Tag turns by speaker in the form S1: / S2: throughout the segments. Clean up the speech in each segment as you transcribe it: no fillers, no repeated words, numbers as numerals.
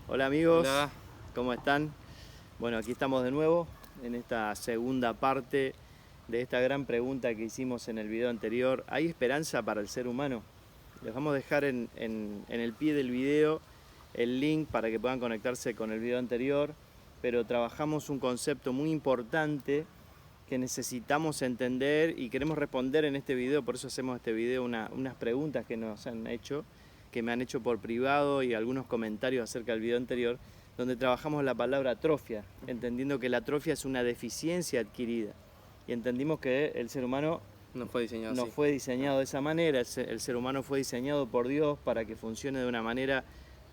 S1: Hola amigos,
S2: Hola.
S1: ¿cómo están? Bueno, aquí estamos de nuevo en esta segunda parte de esta gran pregunta que hicimos en el video anterior. ¿Hay esperanza para el ser humano? Les vamos a dejar en el pie del video el link para que puedan conectarse con el video anterior, pero trabajamos un concepto muy importante que necesitamos entender y queremos responder en este video, por eso hacemos este video, unas preguntas que nos han hecho, que me han hecho por privado y algunos comentarios acerca del video anterior, donde trabajamos la palabra atrofia, entendiendo que la atrofia es una deficiencia adquirida. Y entendimos que el ser humano
S2: No fue diseñado
S1: no
S2: así.
S1: fue diseñado de esa manera, el ser humano fue diseñado por Dios para que funcione de una manera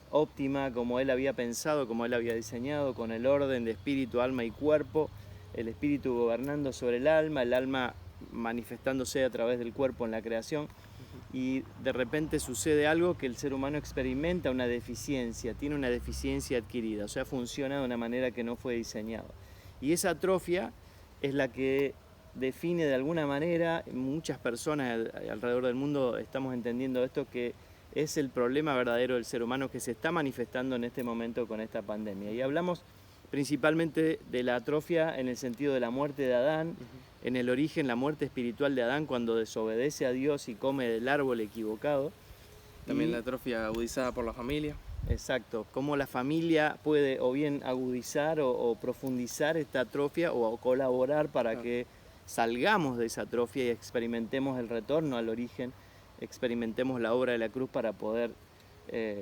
S1: óptima, como Él había pensado, como Él había diseñado, con el orden de espíritu, alma y cuerpo, el espíritu gobernando sobre el alma manifestándose a través del cuerpo en la creación. Y de repente sucede algo que el ser humano experimenta una deficiencia, tiene una deficiencia adquirida, o sea, funciona de una manera que no fue diseñado. Y esa atrofia es la que define de alguna manera, muchas personas alrededor del mundo estamos entendiendo esto, que es el problema verdadero del ser humano que se está manifestando en este momento con esta pandemia. Y hablamos principalmente de la atrofia en el sentido de la muerte de Adán, en el origen, la muerte espiritual de Adán cuando desobedece a Dios y come del árbol equivocado.
S2: También la atrofia agudizada por la familia.
S1: Exacto, cómo la familia puede o bien agudizar o profundizar esta atrofia o colaborar para que salgamos de esa atrofia y experimentemos el retorno al origen, experimentemos la obra de la cruz para poder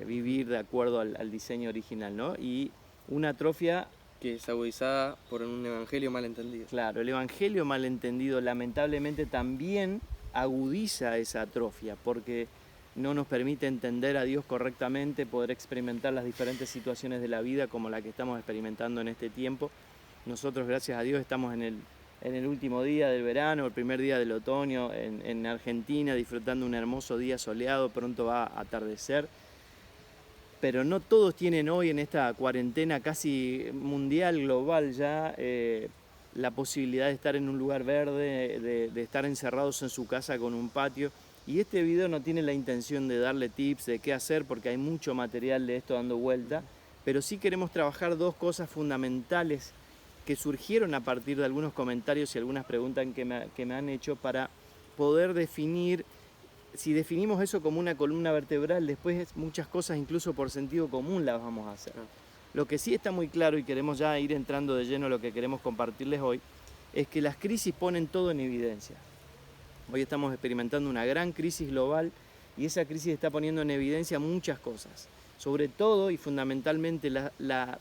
S1: vivir de acuerdo al diseño original, ¿no? Y una atrofia
S2: Que es agudizada por un evangelio mal entendido.
S1: Claro, el evangelio malentendido lamentablemente también agudiza esa atrofia porque no nos permite entender a Dios correctamente, poder experimentar las diferentes situaciones de la vida como la que estamos experimentando en este tiempo. Nosotros, gracias a Dios, estamos en el último día del verano, el primer día del otoño en Argentina, disfrutando un hermoso día soleado, pronto va a atardecer. Pero no todos tienen hoy en esta cuarentena casi mundial, global ya, la posibilidad de estar en un lugar verde, de estar encerrados en su casa con un patio. Y este video no tiene la intención de darle tips de qué hacer porque hay mucho material de esto dando vuelta, pero sí queremos trabajar dos cosas fundamentales que surgieron a partir de algunos comentarios y algunas preguntas que me han hecho para poder definir. Si definimos eso como una columna vertebral, después muchas cosas, incluso por sentido común, las vamos a hacer. Lo que sí está muy claro, y queremos ya ir entrando de lleno a lo que queremos compartirles hoy, es que las crisis ponen todo en evidencia. Hoy estamos experimentando una gran crisis global y esa crisis está poniendo en evidencia muchas cosas. Sobre todo y fundamentalmente la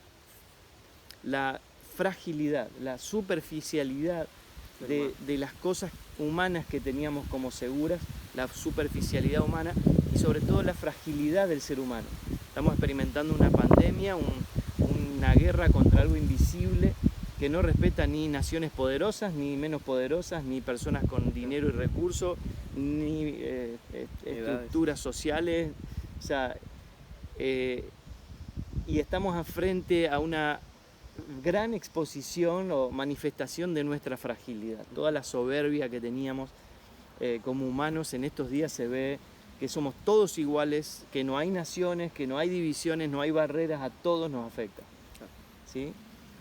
S1: fragilidad, la superficialidad de las cosas humanas que teníamos como seguras, la superficialidad humana y sobre todo la fragilidad del ser humano. Estamos experimentando una pandemia, una guerra contra algo invisible que no respeta ni naciones poderosas, ni menos poderosas, ni personas con dinero y recursos, ni estructuras sociales. O sea, y estamos frente a una gran exposición o manifestación de nuestra fragilidad. Toda la soberbia que teníamos como humanos en estos días se ve que somos todos iguales, que no hay naciones, que no hay divisiones, no hay barreras, a todos nos afecta. ¿Sí?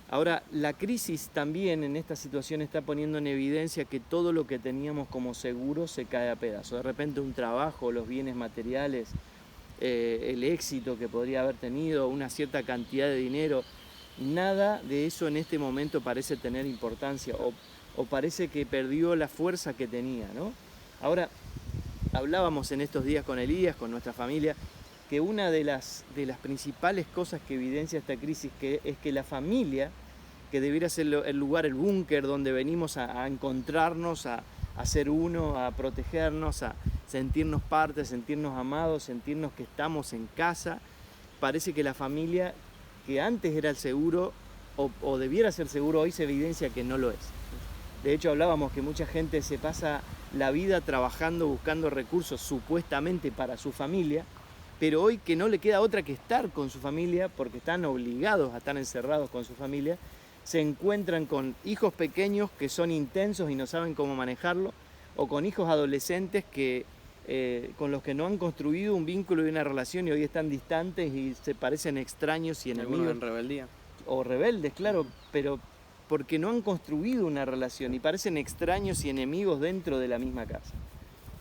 S1: Ahora, la crisis también en esta situación está poniendo en evidencia que todo lo que teníamos como seguro se cae a pedazos. De repente un trabajo, los bienes materiales, el éxito que podría haber tenido, una cierta cantidad de dinero, nada de eso en este momento parece tener importancia o parece que perdió la fuerza que tenía, ¿no? Ahora, hablábamos en estos días con Elías, con nuestra familia, que una de las principales cosas que evidencia esta crisis es que la familia, que debiera ser el lugar, el búnker donde venimos a encontrarnos, a ser uno, a protegernos, a sentirnos parte, sentirnos amados, sentirnos que estamos en casa, parece que la familia que antes era el seguro o debiera ser seguro, hoy se evidencia que no lo es. De hecho, hablábamos que mucha gente se pasa la vida trabajando, buscando recursos supuestamente para su familia, pero hoy que no le queda otra que estar con su familia, porque están obligados a estar encerrados con su familia, se encuentran con hijos pequeños que son intensos y no saben cómo manejarlo, o con hijos adolescentes que con los que no han construido un vínculo y una relación y hoy están distantes y se parecen extraños y
S2: Algunos
S1: enemigos.
S2: en rebeldía.
S1: O rebeldes, claro, pero porque no han construido una relación y parecen extraños y enemigos dentro de la misma casa.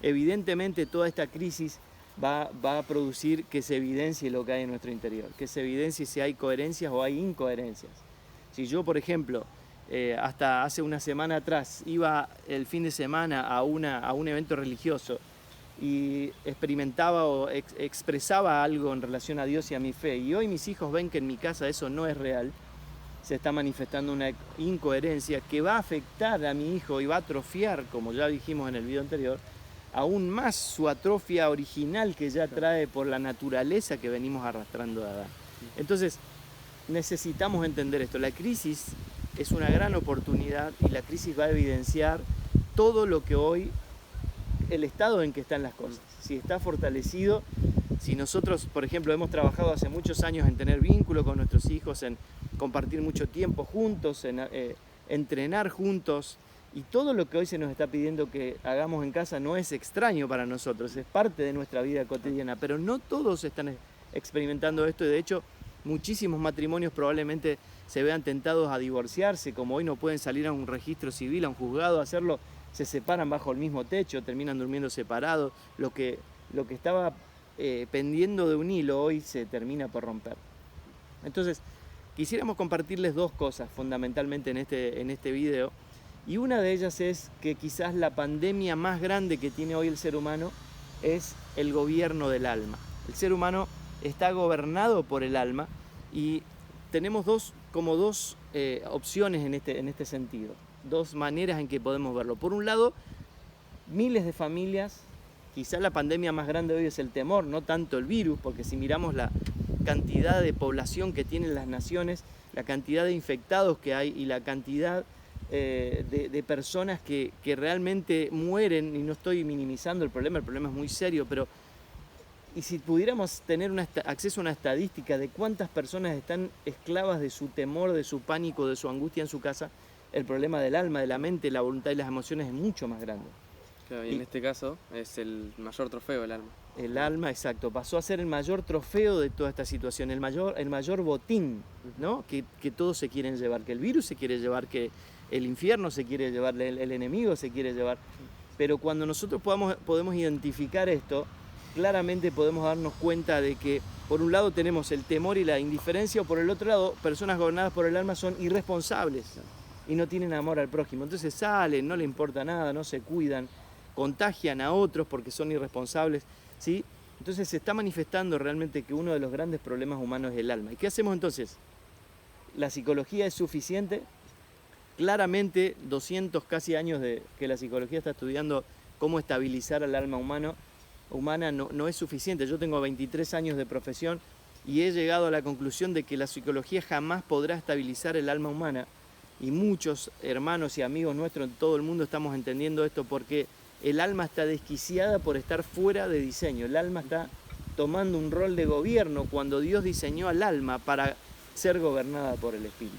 S1: Evidentemente toda esta crisis va a producir que se evidencie lo que hay en nuestro interior, que se evidencie si hay coherencias o hay incoherencias. Si yo, por ejemplo, hasta hace una semana atrás iba el fin de semana a un evento religioso y experimentaba o expresaba algo en relación a Dios y a mi fe, y hoy mis hijos ven que en mi casa eso no es real, se está manifestando una incoherencia que va a afectar a mi hijo y va a atrofiar, como ya dijimos en el video anterior, aún más su atrofia original que ya trae por la naturaleza que venimos arrastrando de Adán. Entonces, necesitamos entender esto. La crisis es una gran oportunidad y la crisis va a evidenciar todo lo que hoy, el estado en que están las cosas. Si está fortalecido, si nosotros, por ejemplo, hemos trabajado hace muchos años en tener vínculo con nuestros hijos, en compartir mucho tiempo juntos, en entrenar juntos, y todo lo que hoy se nos está pidiendo que hagamos en casa no es extraño para nosotros, es parte de nuestra vida cotidiana, pero no todos están experimentando esto y de hecho muchísimos matrimonios probablemente se vean tentados a divorciarse, como hoy no pueden salir a un registro civil, a un juzgado a hacerlo, se separan bajo el mismo techo, terminan durmiendo separados, lo que estaba pendiendo de un hilo hoy se termina por romper. Entonces, quisiéramos compartirles dos cosas fundamentalmente en este video, y una de ellas es que quizás la pandemia más grande que tiene hoy el ser humano es el gobierno del alma. El ser humano está gobernado por el alma y tenemos dos opciones en este sentido, dos maneras en que podemos verlo. Por un lado, miles de familias, quizás la pandemia más grande hoy es el temor, no tanto el virus, porque si miramos la cantidad de población que tienen las naciones, la cantidad de infectados que hay y la cantidad de personas que realmente mueren, y no estoy minimizando el problema es muy serio, pero y si pudiéramos tener acceso a una estadística de cuántas personas están esclavas de su temor, de su pánico, de su angustia en su casa, el problema del alma, de la mente, la voluntad y las emociones es mucho más grande.
S2: Claro, y en este caso es el mayor trofeo el alma.
S1: El alma, exacto, pasó a ser el mayor trofeo de toda esta situación, el mayor botín, ¿no? que todos se quieren llevar, que el virus se quiere llevar, que el infierno se quiere llevar, el enemigo se quiere llevar. Pero cuando nosotros podemos identificar esto, claramente podemos darnos cuenta de que por un lado tenemos el temor y la indiferencia, o por el otro lado, personas gobernadas por el alma son irresponsables y no tienen amor al prójimo. Entonces salen, no le importa nada, no se cuidan, contagian a otros porque son irresponsables, ¿sí? Entonces se está manifestando realmente que uno de los grandes problemas humanos es el alma. ¿Y qué hacemos entonces? ¿La psicología es suficiente? Claramente 200 casi años de que la psicología está estudiando cómo estabilizar al alma humana no es suficiente. Yo tengo 23 años de profesión y he llegado a la conclusión de que la psicología jamás podrá estabilizar el alma humana, y muchos hermanos y amigos nuestros en todo el mundo estamos entendiendo esto porque el alma está desquiciada por estar fuera de diseño. El alma está tomando un rol de gobierno cuando Dios diseñó al alma para ser gobernada por el Espíritu.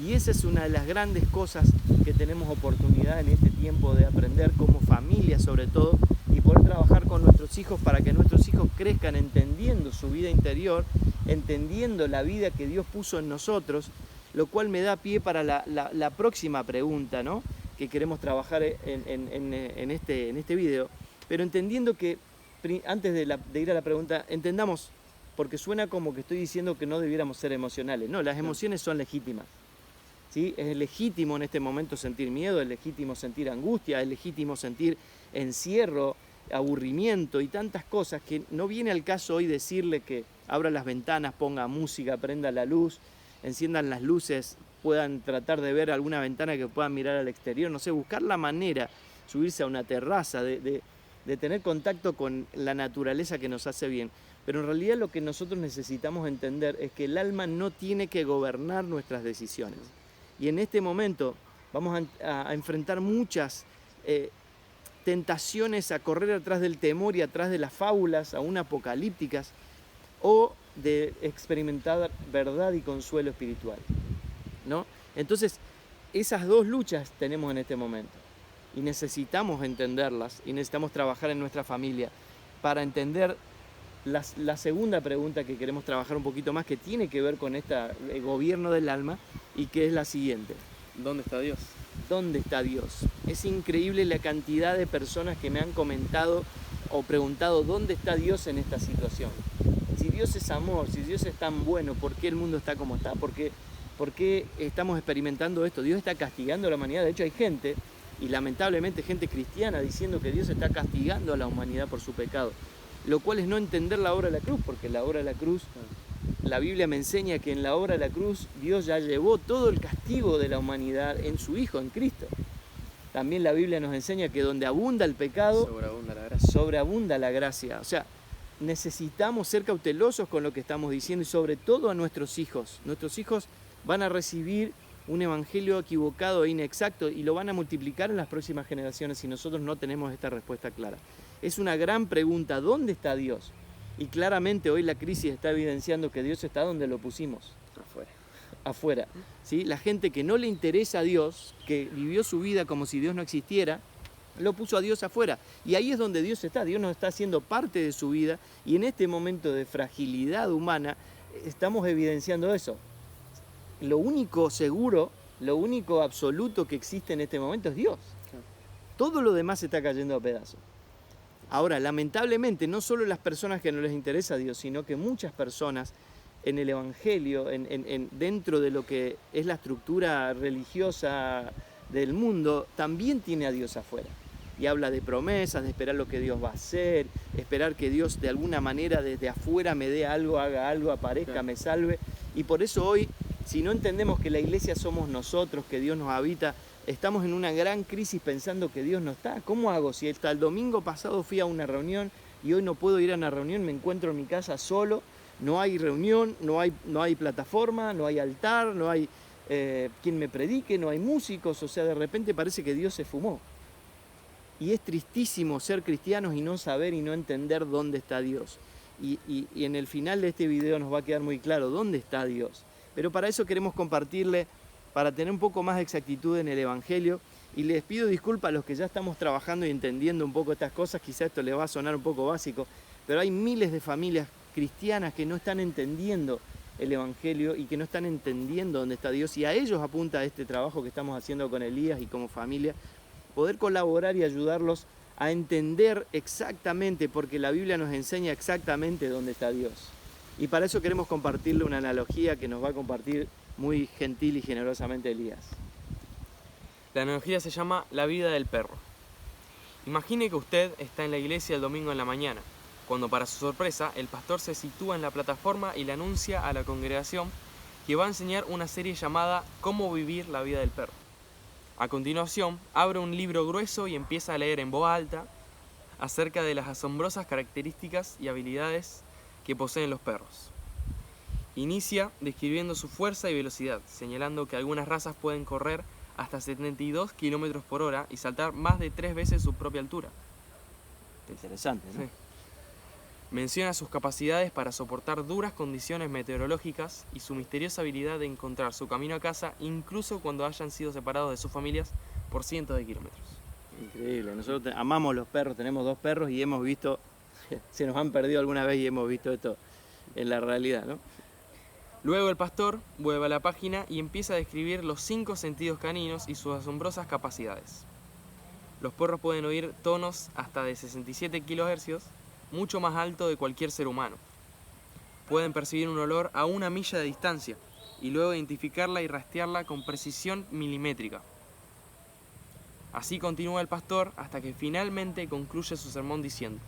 S1: Y esa es una de las grandes cosas que tenemos oportunidad en este tiempo de aprender como familia sobre todo, y poder trabajar con nuestros hijos para que nuestros hijos crezcan entendiendo su vida interior, entendiendo la vida que Dios puso en nosotros, lo cual me da pie para la próxima pregunta, ¿no?, que queremos trabajar en este video, pero entendiendo que, antes de ir a la pregunta, entendamos, porque suena como que estoy diciendo que no debiéramos ser emocionales. No, las emociones son legítimas, ¿sí? Es legítimo en este momento sentir miedo, es legítimo sentir angustia, es legítimo sentir encierro, aburrimiento y tantas cosas que no viene al caso hoy decirle que abra las ventanas, ponga música, prenda la luz, enciendan las luces, puedan tratar de ver alguna ventana que puedan mirar al exterior, no sé, buscar la manera, subirse a una terraza, de tener contacto con la naturaleza que nos hace bien. Pero en realidad lo que nosotros necesitamos entender es que el alma no tiene que gobernar nuestras decisiones. Y en este momento vamos a enfrentar muchas tentaciones a correr atrás del temor y atrás de las fábulas, aún apocalípticas, o de experimentar verdad y consuelo espiritual, ¿no? Entonces, esas dos luchas tenemos en este momento y necesitamos entenderlas y necesitamos trabajar en nuestra familia para entender la segunda pregunta que queremos trabajar un poquito más, que tiene que ver con el gobierno del alma, y que es la siguiente.
S2: ¿Dónde está Dios?
S1: ¿Dónde está Dios? Es increíble la cantidad de personas que me han comentado o preguntado dónde está Dios en esta situación. Si Dios es amor, si Dios es tan bueno, ¿por qué el mundo está como está? ¿Por qué estamos experimentando esto? Dios está castigando a la humanidad. De hecho, hay gente, y lamentablemente gente cristiana, diciendo que Dios está castigando a la humanidad por su pecado. Lo cual es no entender la obra de la cruz, porque la obra de la cruz, la Biblia me enseña que en la obra de la cruz Dios ya llevó todo el castigo de la humanidad en su Hijo, en Cristo. También la Biblia nos enseña que donde abunda el pecado, sobreabunda la gracia. O sea, necesitamos ser cautelosos con lo que estamos diciendo, y sobre todo a nuestros hijos. Nuestros hijos van a recibir un evangelio equivocado e inexacto y lo van a multiplicar en las próximas generaciones si nosotros no tenemos esta respuesta clara. Es una gran pregunta, ¿dónde está Dios? Y claramente hoy la crisis está evidenciando que Dios está donde lo pusimos. Afuera. ¿Sí? La gente que no le interesa a Dios, que vivió su vida como si Dios no existiera, lo puso a Dios afuera. Y ahí es donde Dios está. Dios nos está haciendo parte de su vida, y en este momento de fragilidad humana estamos evidenciando eso. Lo único seguro, lo único absoluto que existe en este momento es Dios. Todo lo demás se está cayendo a pedazos. Ahora, lamentablemente, no solo las personas que no les interesa a Dios, sino que muchas personas en el Evangelio, dentro de lo que es la estructura religiosa del mundo, también tiene a Dios afuera. Y habla de promesas, de esperar lo que Dios va a hacer, esperar que Dios de alguna manera desde afuera me dé algo, haga algo, aparezca, me salve. Y por eso hoy, si no entendemos que la iglesia somos nosotros, que Dios nos habita, estamos en una gran crisis pensando que Dios no está. ¿Cómo hago? Si hasta el domingo pasado fui a una reunión y hoy no puedo ir a una reunión, me encuentro en mi casa solo, no hay reunión, no hay plataforma, no hay altar, no hay quien me predique, no hay músicos, o sea, de repente parece que Dios se fumó. Y es tristísimo ser cristianos y no saber y no entender dónde está Dios. Y en el final de este video nos va a quedar muy claro dónde está Dios. Pero para eso queremos compartirle, para tener un poco más de exactitud en el Evangelio, y les pido disculpas a los que ya estamos trabajando y entendiendo un poco estas cosas. Quizá esto les va a sonar un poco básico, pero hay miles de familias cristianas que no están entendiendo el Evangelio y que no están entendiendo dónde está Dios, y a ellos apunta este trabajo que estamos haciendo con Elías y como familia, poder colaborar y ayudarlos a entender exactamente, porque la Biblia nos enseña exactamente dónde está Dios. Y para eso queremos compartirle una analogía que nos va a compartir muy gentil y generosamente Elías.
S2: La analogía se llama la vida del perro. Imagine que usted está en la iglesia el domingo en la mañana, cuando para su sorpresa el pastor se sitúa en la plataforma y le anuncia a la congregación que va a enseñar una serie llamada Cómo vivir la vida del perro. A continuación, abre un libro grueso y empieza a leer en voz alta acerca de las asombrosas características y habilidades que poseen los perros. Inicia describiendo su fuerza y velocidad, señalando que algunas razas pueden correr hasta 72 km por hora y saltar más de 3 veces su propia altura.
S1: Interesante, ¿no?
S2: Sí. Menciona sus capacidades para soportar duras condiciones meteorológicas y su misteriosa habilidad de encontrar su camino a casa incluso cuando hayan sido separados de sus familias por cientos de kilómetros.
S1: Increíble. Nosotros amamos los perros, tenemos 2 perros y hemos visto, se nos han perdido alguna vez y hemos visto esto en la realidad, ¿no?
S2: Luego el pastor vuelve a la página y empieza a describir los 5 sentidos caninos y sus asombrosas capacidades. Los perros pueden oír tonos hasta de 67 kHz, mucho más alto de cualquier ser humano. Pueden percibir un olor a 1 milla de distancia y luego identificarla y rastrearla con precisión milimétrica. Así continúa el pastor hasta que finalmente concluye su sermón diciendo: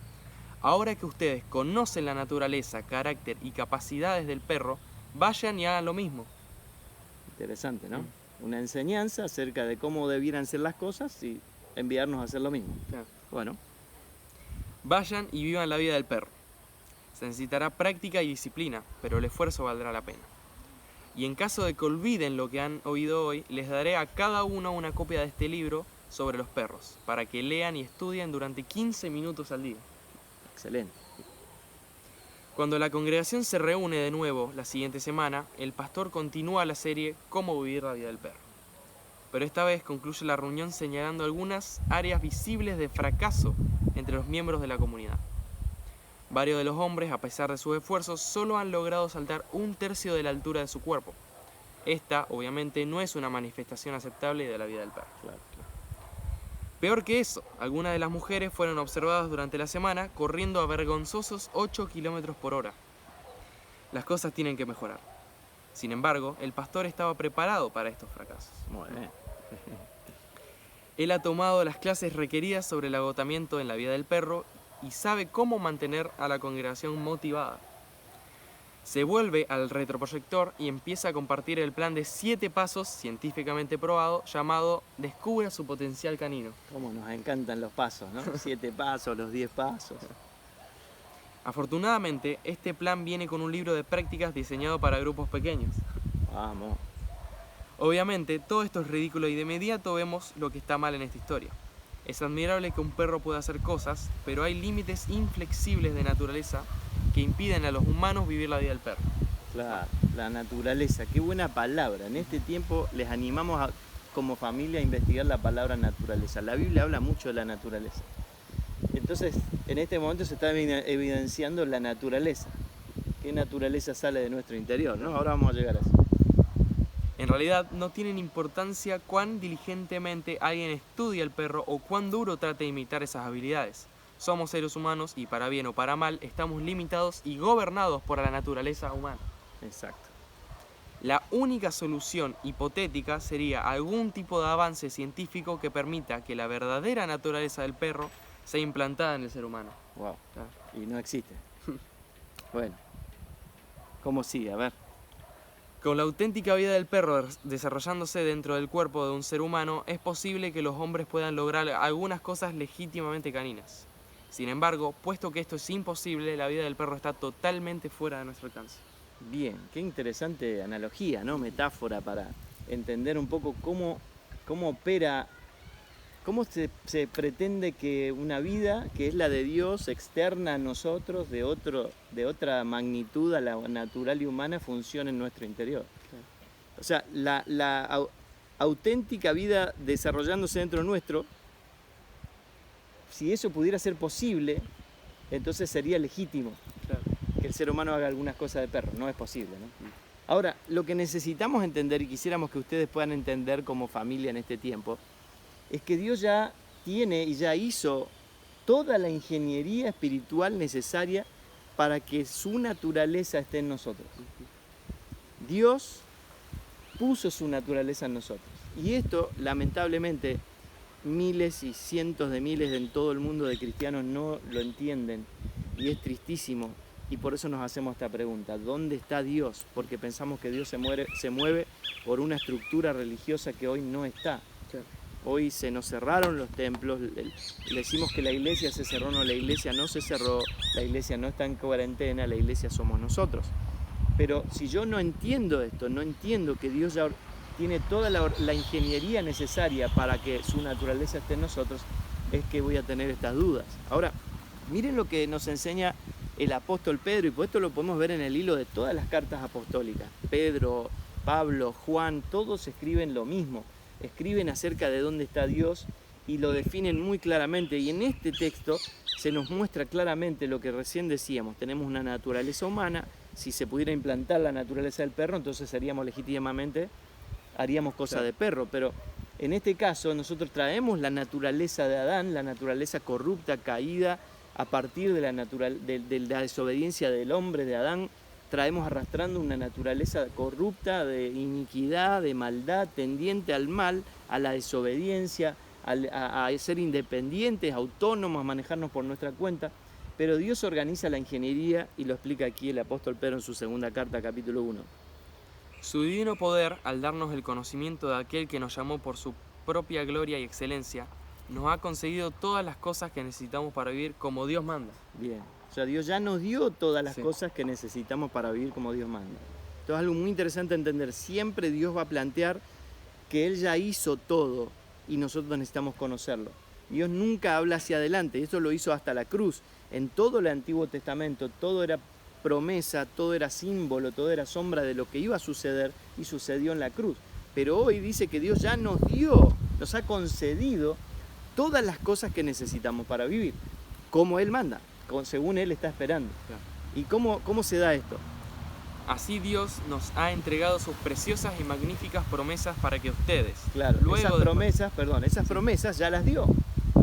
S2: ahora que ustedes conocen la naturaleza, carácter y capacidades del perro, vayan y hagan lo mismo.
S1: Interesante, ¿no? Una enseñanza acerca de cómo debieran ser las cosas y enviarnos a hacer lo mismo.
S2: Claro.
S1: Bueno.
S2: Vayan y vivan la vida del perro. Se necesitará práctica y disciplina, pero el esfuerzo valdrá la pena. Y en caso de que olviden lo que han oído hoy, les daré a cada uno una copia de este libro sobre los perros, para que lean y estudien durante 15 minutos al día.
S1: Excelente.
S2: Cuando la congregación se reúne de nuevo la siguiente semana, el pastor continúa la serie Cómo vivir la vida del perro. Pero esta vez concluye la reunión señalando algunas áreas visibles de fracaso entre los miembros de la comunidad. Varios de los hombres, a pesar de sus esfuerzos, solo han logrado saltar 1/3 de la altura de su cuerpo. Esta, obviamente, no es una manifestación aceptable de la vida del perro.
S1: Claro.
S2: Peor que eso, algunas de las mujeres fueron observadas durante la semana corriendo a vergonzosos 8 kilómetros por hora. Las cosas tienen que mejorar. Sin embargo, el pastor estaba preparado para estos fracasos.
S1: Muy bien.
S2: Él ha tomado las clases requeridas sobre el agotamiento en la vida del perro y sabe cómo mantener a la congregación motivada. Se vuelve al retroproyector y empieza a compartir el plan de 7 pasos científicamente probado llamado Descubra su potencial canino.
S1: Cómo nos encantan los pasos, ¿no? 7 pasos, los 10 pasos.
S2: Afortunadamente, este plan viene con un libro de prácticas diseñado para grupos pequeños.
S1: Vamos.
S2: Obviamente, todo esto es ridículo y de inmediato vemos lo que está mal en esta historia. Es admirable que un perro pueda hacer cosas, pero hay límites inflexibles de naturaleza que impiden a los humanos vivir la vida del perro.
S1: Claro, la naturaleza, qué buena palabra. En este tiempo les animamos como familia a investigar la palabra naturaleza. La Biblia habla mucho de la naturaleza. Entonces, en este momento se está evidenciando la naturaleza. ¿Qué naturaleza sale de nuestro interior? ¿No? Ahora vamos a llegar a eso.
S2: En realidad, no tienen importancia cuán diligentemente alguien estudia el perro o cuán duro trate de imitar esas habilidades. Somos seres humanos y para bien o para mal estamos limitados y gobernados por la naturaleza humana.
S1: Exacto.
S2: La única solución hipotética sería algún tipo de avance científico que permita que la verdadera naturaleza del perro sea implantada en el ser humano.
S1: Wow. Y no existe. Bueno. ¿Cómo sigue? A ver.
S2: Con la auténtica vida del perro desarrollándose dentro del cuerpo de un ser humano, es posible que los hombres puedan lograr algunas cosas legítimamente caninas. Sin embargo, puesto que esto es imposible, la vida del perro está totalmente fuera de nuestro alcance.
S1: Bien, qué interesante analogía, ¿no? Metáfora para entender un poco cómo opera, cómo se pretende que una vida que es la de Dios, externa a nosotros, de otra magnitud a la natural y humana, funcione en nuestro interior. O sea, la auténtica vida desarrollándose dentro nuestro, si eso pudiera ser posible, entonces sería legítimo.
S2: Claro.
S1: Que el ser humano haga algunas cosas de perro. No es posible, ¿no? Ahora, lo que necesitamos entender, y quisiéramos que ustedes puedan entender como familia en este tiempo, es que Dios ya tiene y ya hizo toda la ingeniería espiritual necesaria para que su naturaleza esté en nosotros. Dios puso su naturaleza en nosotros. Y esto, lamentablemente, miles y cientos de miles en todo el mundo de cristianos no lo entienden. Y es tristísimo. Y por eso nos hacemos esta pregunta: ¿dónde está Dios? Porque pensamos que Dios se mueve por una estructura religiosa que hoy no está.
S2: Claro.
S1: Hoy se nos cerraron los templos, le decimos que la iglesia se cerró. No, la iglesia no se cerró, la iglesia no está en cuarentena, la iglesia somos nosotros. Pero si yo no entiendo esto, no entiendo que Dios ya tiene toda la ingeniería necesaria para que su naturaleza esté en nosotros, es que voy a tener estas dudas. Ahora, miren lo que nos enseña el apóstol Pedro, y por esto lo podemos ver en el hilo de todas las cartas apostólicas. Pedro, Pablo, Juan, todos escriben lo mismo. Escriben acerca de dónde está Dios y lo definen muy claramente. Y en este texto se nos muestra claramente lo que recién decíamos. Tenemos una naturaleza humana. Si se pudiera implantar la naturaleza del perro, entonces seríamos legítimamente, haríamos cosas de perro. Pero en este caso nosotros traemos la naturaleza de Adán, la naturaleza corrupta, caída, a partir de la desobediencia del hombre, de Adán. Traemos arrastrando una naturaleza corrupta, de iniquidad, de maldad, tendiente al mal, a la desobediencia, a ser independientes, autónomos, a manejarnos por nuestra cuenta. Pero Dios organiza la ingeniería y lo explica aquí el apóstol Pedro en su segunda carta, capítulo 1.
S2: Su divino poder, al darnos el conocimiento de aquel que nos llamó por su propia gloria y excelencia, nos ha concedido todas las cosas que necesitamos para vivir como Dios manda.
S1: Bien. O sea, Dios ya nos dio todas las cosas que necesitamos para vivir como Dios manda. Esto es algo muy interesante entender. Siempre Dios va a plantear que Él ya hizo todo y nosotros necesitamos conocerlo. Dios nunca habla hacia adelante, y esto lo hizo hasta la cruz. En todo el Antiguo Testamento, todo era promesa, todo era símbolo, todo era sombra de lo que iba a suceder, y sucedió en la cruz. Pero hoy dice que Dios ya nos dio, nos ha concedido todas las cosas que necesitamos para vivir, como Él manda. según Él está esperando.
S2: Claro.
S1: ¿Y cómo se da esto?
S2: Así Dios nos ha entregado sus preciosas y magníficas promesas para que ustedes,
S1: Claro,
S2: luego
S1: esas promesas ya las dio.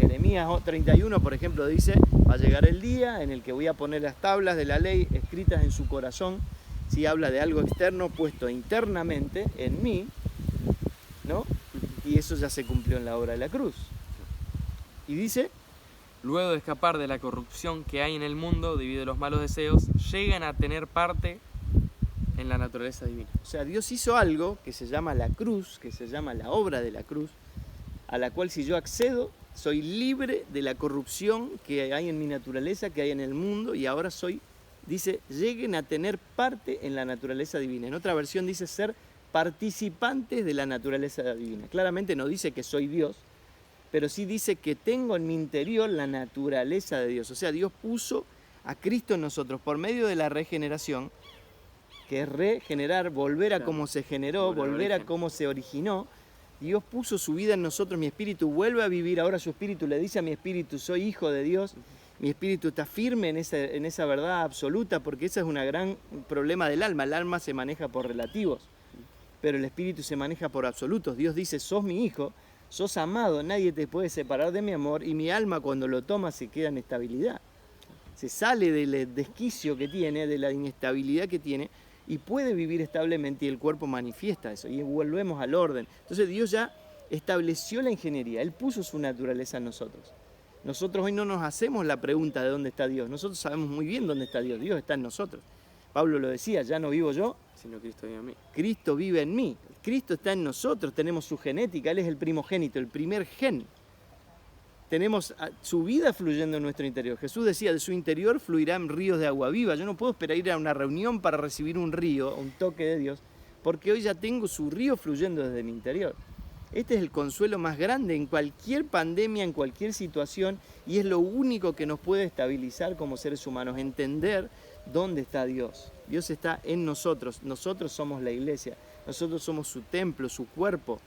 S1: Jeremías 31, por ejemplo, dice, va a llegar el día en el que voy a poner las tablas de la ley escritas en su corazón. Si habla de algo externo puesto internamente en mí, ¿no? Y eso ya se cumplió en la obra de la cruz. Y dice,
S2: luego de escapar de la corrupción que hay en el mundo debido a los malos deseos, llegan a tener parte en la naturaleza divina.
S1: o sea, Dios hizo algo que se llama la cruz, que se llama la obra de la cruz, a la cual si yo accedo, soy libre de la corrupción que hay en mi naturaleza, que hay en el mundo, y ahora dice, lleguen a tener parte en la naturaleza divina. En otra versión dice ser participantes de la naturaleza divina. Claramente no dice que soy Dios, pero sí dice que tengo en mi interior la naturaleza de Dios. O sea, Dios puso a Cristo en nosotros por medio de la regeneración, que es regenerar, volver a cómo se generó, volver a cómo se originó. Dios puso su vida en nosotros, mi espíritu vuelve a vivir, ahora su espíritu le dice a mi espíritu, soy hijo de Dios, mi espíritu está firme en esa verdad absoluta, porque ese es un gran problema del alma. El alma se maneja por relativos, pero el espíritu se maneja por absolutos. Dios dice, sos mi hijo, sos amado, nadie te puede separar de mi amor, y mi alma cuando lo toma se queda en estabilidad. Se sale del desquicio que tiene, de la inestabilidad que tiene, y puede vivir establemente, y el cuerpo manifiesta eso, y volvemos al orden. Entonces Dios ya estableció la ingeniería, Él puso su naturaleza en nosotros. Nosotros hoy no nos hacemos la pregunta de dónde está Dios, nosotros sabemos muy bien dónde está Dios, Dios está en nosotros. Pablo lo decía, ya no vivo yo,
S2: Sino Cristo vive en mí.
S1: Cristo vive en mí, Cristo está en nosotros, tenemos su genética, Él es el primogénito, el primer gen. Tenemos su vida fluyendo en nuestro interior. Jesús decía, de su interior fluirán ríos de agua viva. Yo no puedo esperar ir a una reunión para recibir un río, un toque de Dios, porque hoy ya tengo su río fluyendo desde mi interior. Este es el consuelo más grande en cualquier pandemia, en cualquier situación, y es lo único que nos puede estabilizar como seres humanos, entender dónde está Dios. Dios está en nosotros, nosotros somos la iglesia, nosotros somos su templo, su cuerpo,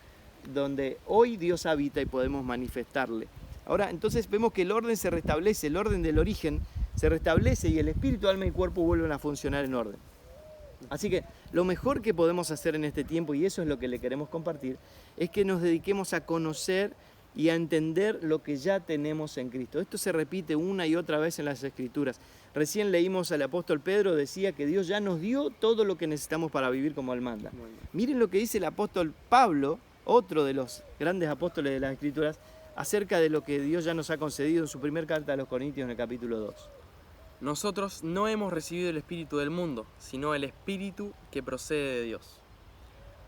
S1: donde hoy Dios habita y podemos manifestarle. Ahora, entonces vemos que el orden se restablece, el orden del origen se restablece y el espíritu, alma y cuerpo vuelven a funcionar en orden. Así que lo mejor que podemos hacer en este tiempo, y eso es lo que le queremos compartir, es que nos dediquemos a conocer y a entender lo que ya tenemos en Cristo. Esto se repite una y otra vez en las Escrituras. Recién leímos al apóstol Pedro, decía que Dios ya nos dio todo lo que necesitamos para vivir como Él manda. Miren lo que dice el apóstol Pablo, otro de los grandes apóstoles de las Escrituras, acerca de lo que Dios ya nos ha concedido en su primera carta a los Corintios en el capítulo 2.
S2: Nosotros no hemos recibido el espíritu del mundo, sino el espíritu que procede de Dios,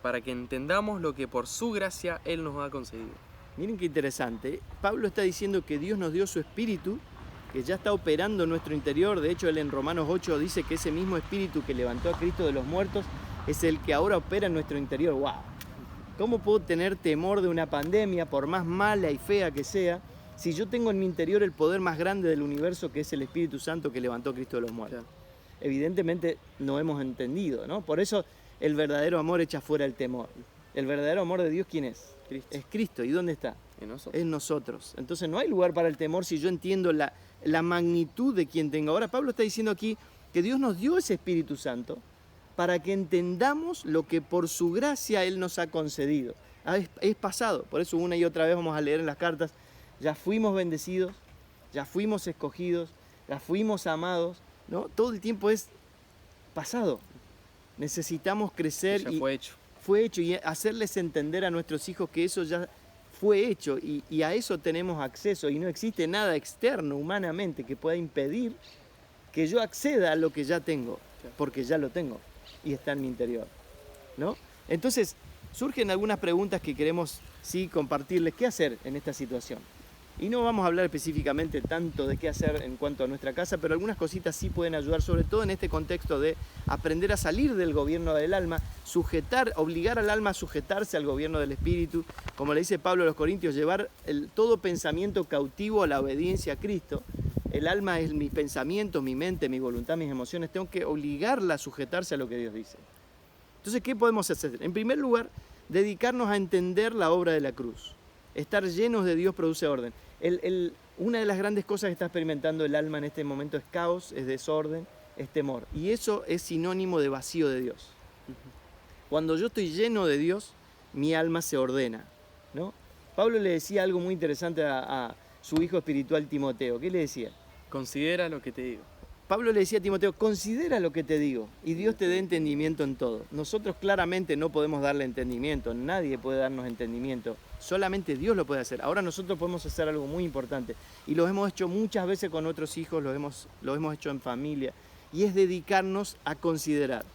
S2: para que entendamos lo que por su gracia Él nos ha concedido.
S1: Miren qué interesante. Pablo está diciendo que Dios nos dio su espíritu, que ya está operando en nuestro interior. De hecho, él en Romanos 8 dice que ese mismo espíritu que levantó a Cristo de los muertos es el que ahora opera en nuestro interior. ¡Wow! ¿Cómo puedo tener temor de una pandemia, por más mala y fea que sea, si yo tengo en mi interior el poder más grande del universo, que es el Espíritu Santo que levantó a Cristo de los muertos? Claro. Evidentemente no hemos entendido, ¿no? Por eso el verdadero amor echa fuera el temor. El verdadero amor de Dios, ¿quién es?
S2: Cristo.
S1: Es Cristo. ¿Y dónde está?
S2: En nosotros.
S1: En nosotros. Entonces no hay lugar para el temor si yo entiendo la magnitud de quien tengo. Ahora Pablo está diciendo aquí que Dios nos dio ese Espíritu Santo para que entendamos lo que por su gracia Él nos ha concedido. Es pasado, por eso una y otra vez vamos a leer en las cartas, ya fuimos bendecidos, ya fuimos escogidos, ya fuimos amados, ¿no? Todo el tiempo es pasado. Necesitamos crecer
S2: ya
S1: y
S2: fue hecho
S1: y hacerles entender a nuestros hijos que eso ya fue hecho y a eso tenemos acceso y no existe nada externo humanamente que pueda impedir que yo acceda a lo que ya tengo, porque ya lo tengo y está en mi interior, ¿no? Entonces, surgen algunas preguntas que queremos compartirles. ¿Qué hacer en esta situación? Y no vamos a hablar específicamente tanto de qué hacer en cuanto a nuestra casa, pero algunas cositas sí pueden ayudar, sobre todo en este contexto de aprender a salir del gobierno del alma, obligar al alma a sujetarse al gobierno del espíritu, como le dice Pablo a los Corintios, llevar todo pensamiento cautivo a la obediencia a Cristo. El alma es mis pensamientos, mi mente, mi voluntad, mis emociones. Tengo que obligarla a sujetarse a lo que Dios dice. Entonces, ¿qué podemos hacer? En primer lugar, dedicarnos a entender la obra de la cruz. Estar llenos de Dios produce orden. Una de las grandes cosas que está experimentando el alma en este momento es caos, es desorden, es temor. Y eso es sinónimo de vacío de Dios. Cuando yo estoy lleno de Dios, mi alma se ordena, ¿no? Pablo le decía algo muy interesante a su hijo espiritual Timoteo. ¿Qué le decía?
S2: Considera lo que te digo.
S1: Pablo le decía a Timoteo, considera lo que te digo y Dios te dé entendimiento en todo. Nosotros claramente no podemos darle entendimiento, nadie puede darnos entendimiento, solamente Dios lo puede hacer. Ahora nosotros podemos hacer algo muy importante y lo hemos hecho muchas veces con otros hijos, lo hemos hecho en familia, y es dedicarnos a considerar.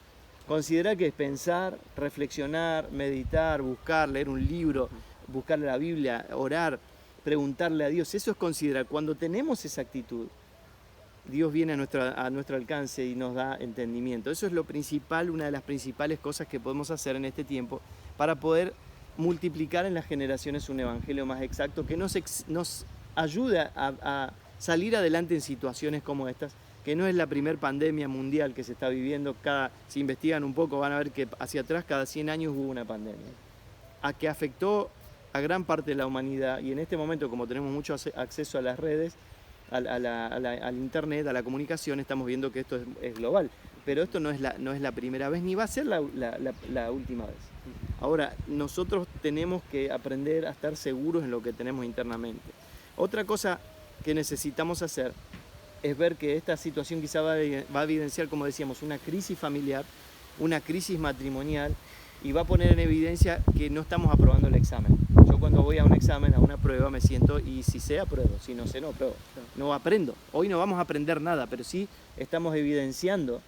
S1: Considerar que es pensar, reflexionar, meditar, buscar, leer un libro, buscar la Biblia, orar, preguntarle a Dios. Eso es considerar. Cuando tenemos esa actitud, Dios viene a nuestro alcance y nos da entendimiento. Eso es lo principal, una de las principales cosas que podemos hacer en este tiempo para poder multiplicar en las generaciones un evangelio más exacto que nos ayuda a salir adelante en situaciones como estas, que no es la primer pandemia mundial que se está viviendo. Si investigan un poco van a ver que hacia atrás cada 100 años hubo una pandemia, que afectó a gran parte de la humanidad, y en este momento, como tenemos mucho acceso a las redes, al internet, a la comunicación, estamos viendo que esto es global, pero esto no es la primera vez ni va a ser la última vez. Ahora, nosotros tenemos que aprender a estar seguros en lo que tenemos internamente. Otra cosa que necesitamos hacer es ver que esta situación quizá va a evidenciar, como decíamos, una crisis familiar, una crisis matrimonial, y va a poner en evidencia que no estamos aprobando el examen. Yo cuando voy a un examen, a una prueba, me siento y si sé, apruebo, si no sé, no apruebo. No aprendo. Hoy no vamos a aprender nada, pero sí estamos evidenciando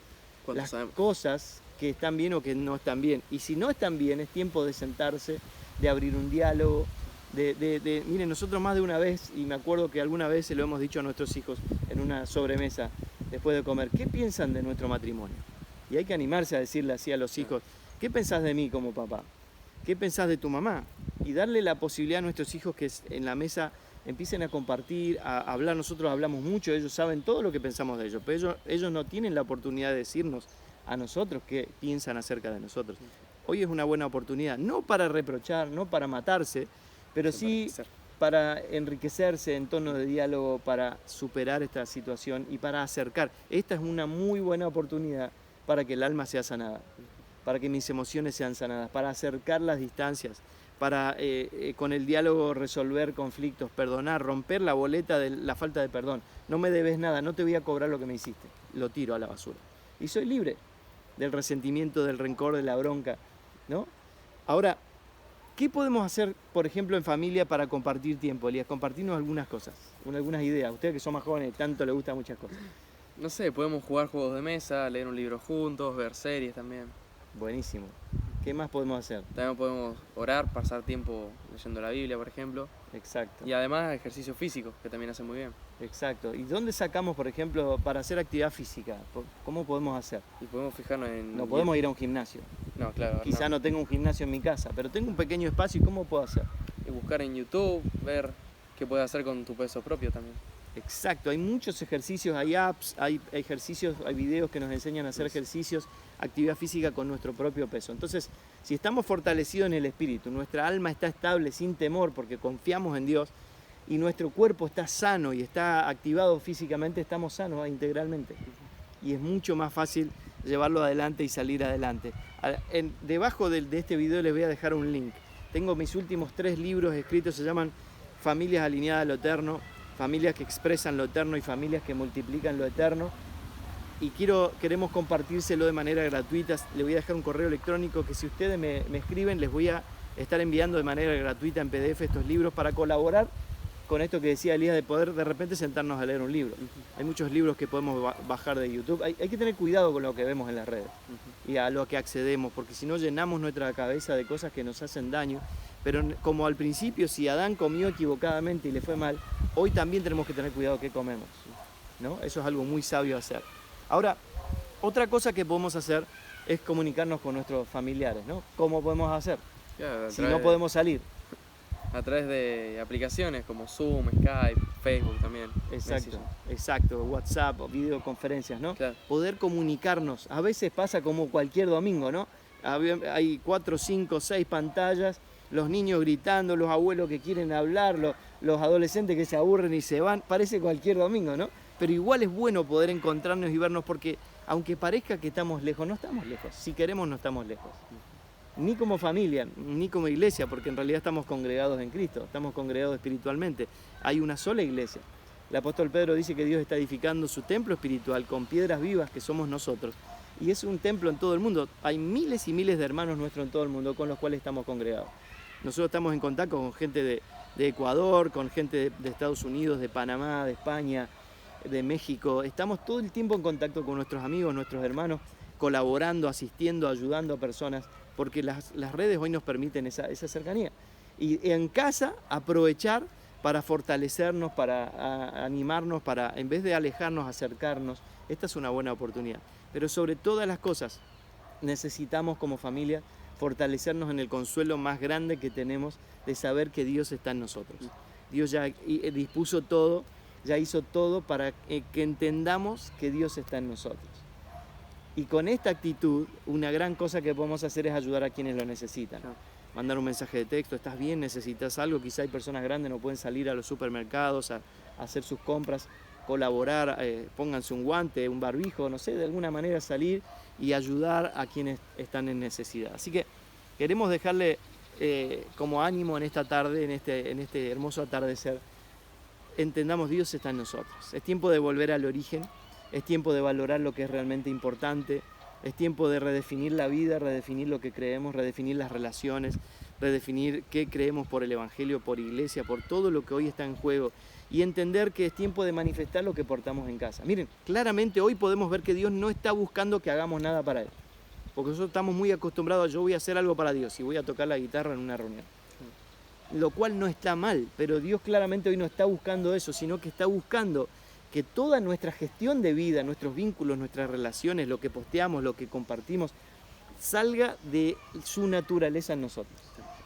S1: las cosas que están bien o que no están bien. Y si no están bien, es tiempo de sentarse, de abrir un diálogo, miren, nosotros más de una vez, y me acuerdo que alguna vez se lo hemos dicho a nuestros hijos en una sobremesa, después de comer, ¿qué piensan de nuestro matrimonio? Y hay que animarse a decirle así a los hijos, ¿qué pensás de mí como papá? ¿Qué pensás de tu mamá? Y darle la posibilidad a nuestros hijos que en la mesa empiecen a compartir, a hablar. Nosotros hablamos mucho, ellos saben todo lo que pensamos de ellos, pero ellos no tienen la oportunidad de decirnos a nosotros qué piensan acerca de nosotros. Hoy es una buena oportunidad, no para reprochar, no para matarse, pero sí para enriquecerse en tono de diálogo, para superar esta situación y para acercar. Esta es una muy buena oportunidad para que el alma sea sanada, para que mis emociones sean sanadas, para acercar las distancias, para con el diálogo resolver conflictos, perdonar, romper la boleta de la falta de perdón. No me debes nada, no te voy a cobrar lo que me hiciste, lo tiro a la basura. Y soy libre del resentimiento, del rencor, de la bronca, ¿no? Ahora, ¿qué podemos hacer, por ejemplo, en familia para compartir tiempo, Elías? Compartirnos algunas cosas, algunas ideas. Ustedes que son más jóvenes, tanto les gustan muchas cosas.
S2: No sé, podemos jugar juegos de mesa, leer un libro juntos, ver series también.
S1: Buenísimo. ¿Qué más podemos hacer?
S2: También podemos orar, pasar tiempo leyendo la Biblia, por ejemplo.
S1: Exacto.
S2: Y además ejercicio físico, que también hace muy bien.
S1: Exacto. ¿Y dónde sacamos, por ejemplo, para hacer actividad física? ¿Cómo podemos hacer?
S2: Y podemos fijarnos en...
S1: No podemos ir a un gimnasio.
S2: No, claro.
S1: Quizá no tengo un gimnasio en mi casa, pero tengo un pequeño espacio, ¿y cómo puedo hacer?
S2: Y buscar en YouTube, ver qué puedes hacer con tu peso propio también.
S1: Exacto, hay muchos ejercicios, hay apps, hay ejercicios, hay videos que nos enseñan a hacer ejercicios, actividad física con nuestro propio peso. Entonces, si estamos fortalecidos en el espíritu, nuestra alma está estable sin temor porque confiamos en Dios, y nuestro cuerpo está sano y está activado físicamente, estamos sanos integralmente. Y es mucho más fácil llevarlo adelante y salir adelante. Debajo de este video les voy a dejar un link. Tengo mis últimos 3 libros escritos, se llaman Familias alineadas a lo eterno, Familias que expresan lo eterno y Familias que multiplican lo eterno. Y queremos compartírselo de manera gratuita. Les voy a dejar un correo electrónico que si ustedes me escriben, les voy a estar enviando de manera gratuita en PDF estos libros para colaborar con esto que decía Elías, de poder de repente sentarnos a leer un libro. Hay muchos libros que podemos bajar de YouTube. Hay que tener cuidado con lo que vemos en las redes y a lo que accedemos, porque si no llenamos nuestra cabeza de cosas que nos hacen daño. Pero como al principio, si Adán comió equivocadamente y le fue mal, hoy también tenemos que tener cuidado qué comemos, ¿no? Eso es algo muy sabio hacer. Ahora, otra cosa que podemos hacer es comunicarnos con nuestros familiares, ¿no? ¿Cómo podemos hacer? Si no podemos salir.
S2: A través de aplicaciones como Zoom, Skype, Facebook también.
S1: Exacto, WhatsApp, videoconferencias, ¿no?
S2: Claro.
S1: Poder comunicarnos. A veces pasa como cualquier domingo, ¿no? Hay 4, 5, 6 pantallas los niños gritando, los abuelos que quieren hablar, los adolescentes que se aburren y se van, parece cualquier domingo, ¿no? Pero igual es bueno poder encontrarnos y vernos porque aunque parezca que estamos lejos, no estamos lejos. Si queremos, no estamos lejos. Ni como familia, ni como iglesia, porque en realidad estamos congregados en Cristo, estamos congregados espiritualmente. Hay una sola iglesia. El apóstol Pedro dice que Dios está edificando su templo espiritual con piedras vivas que somos nosotros. Y es un templo en todo el mundo. Hay miles y miles de hermanos nuestros en todo el mundo con los cuales estamos congregados. Nosotros estamos en contacto con gente de Ecuador, con gente de Estados Unidos, de Panamá, de España, de México. Estamos todo el tiempo en contacto con nuestros amigos, nuestros hermanos, colaborando, asistiendo, ayudando a personas, porque las redes hoy nos permiten esa cercanía. Y en casa aprovechar para fortalecernos, para animarnos, para en vez de alejarnos, acercarnos. Esta es una buena oportunidad. Pero sobre todas las cosas, necesitamos como familia fortalecernos en el consuelo más grande que tenemos de saber que Dios está en nosotros. Dios ya dispuso todo, ya hizo todo para que entendamos que Dios está en nosotros. Y con esta actitud, una gran cosa que podemos hacer es ayudar a quienes lo necesitan. Mandar un mensaje de texto, ¿estás bien? ¿Necesitas algo? Quizá hay personas grandes, no pueden salir a los supermercados a hacer sus compras, colaborar, pónganse un guante, un barbijo, no sé, de alguna manera salir y ayudar a quienes están en necesidad. Así que queremos dejarle como ánimo en esta tarde, en este hermoso atardecer, entendamos Dios está en nosotros. Es tiempo de volver al origen, es tiempo de valorar lo que es realmente importante, es tiempo de redefinir la vida, redefinir lo que creemos, redefinir las relaciones, redefinir qué creemos por el Evangelio, por iglesia, por todo lo que hoy está en juego y entender que es tiempo de manifestar lo que portamos en casa. Miren, claramente hoy podemos ver que Dios no está buscando que hagamos nada para Él, porque nosotros estamos muy acostumbrados a yo voy a hacer algo para Dios y voy a tocar la guitarra en una reunión. Lo cual no está mal, pero Dios claramente hoy no está buscando eso, sino que está buscando que toda nuestra gestión de vida, nuestros vínculos, nuestras relaciones, lo que posteamos, lo que compartimos, salga de su naturaleza en nosotros.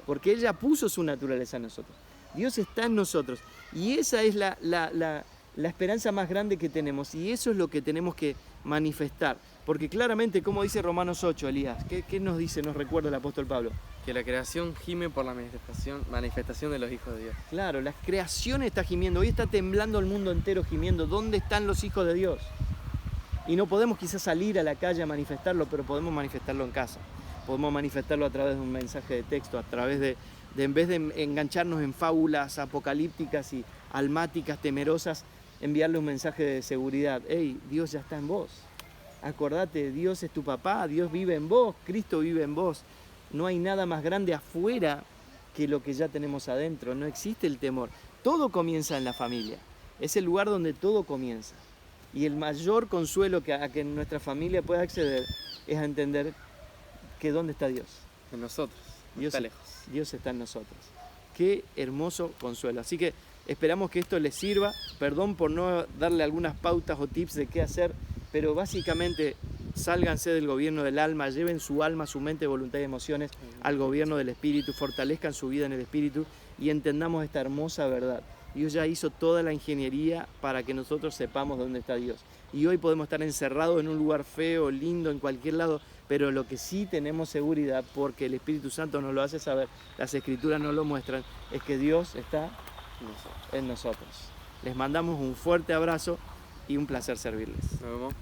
S1: Porque Él ya puso su naturaleza en nosotros. Dios está en nosotros. Y esa es la esperanza más grande que tenemos. Y eso es lo que tenemos que manifestar. Porque claramente, como dice Romanos 8, Elías, ¿qué nos dice, nos recuerda el apóstol Pablo?
S2: Que la creación gime por la manifestación de los hijos de Dios.
S1: Claro, la creación está gimiendo. Hoy está temblando el mundo entero gimiendo. ¿Dónde están los hijos de Dios? Y no podemos quizás salir a la calle a manifestarlo, pero podemos manifestarlo en casa. Podemos manifestarlo a través de un mensaje de texto, a través de en vez de engancharnos en fábulas apocalípticas y almáticas, temerosas, enviarle un mensaje de seguridad. Hey, Dios ya está en vos. Acordate, Dios es tu papá, Dios vive en vos, Cristo vive en vos. No hay nada más grande afuera que lo que ya tenemos adentro. No existe el temor. Todo comienza en la familia. Es el lugar donde todo comienza. Y el mayor consuelo a que nuestra familia pueda acceder es a entender que ¿dónde está Dios?
S2: En nosotros.
S1: Dios
S2: está lejos.
S1: Dios está en nosotros. Qué hermoso consuelo. Así que esperamos que esto les sirva. Perdón por no darle algunas pautas o tips de qué hacer, pero básicamente sálganse del gobierno del alma, lleven su alma, su mente, voluntad y emociones al gobierno del Espíritu, fortalezcan su vida en el Espíritu y entendamos esta hermosa verdad. Dios ya hizo toda la ingeniería para que nosotros sepamos dónde está Dios. Y hoy podemos estar encerrados en un lugar feo, lindo, en cualquier lado, pero lo que sí tenemos seguridad, porque el Espíritu Santo nos lo hace saber, las Escrituras nos lo muestran, es que Dios está en nosotros. Les mandamos un fuerte abrazo y un placer servirles.
S2: Nos vemos.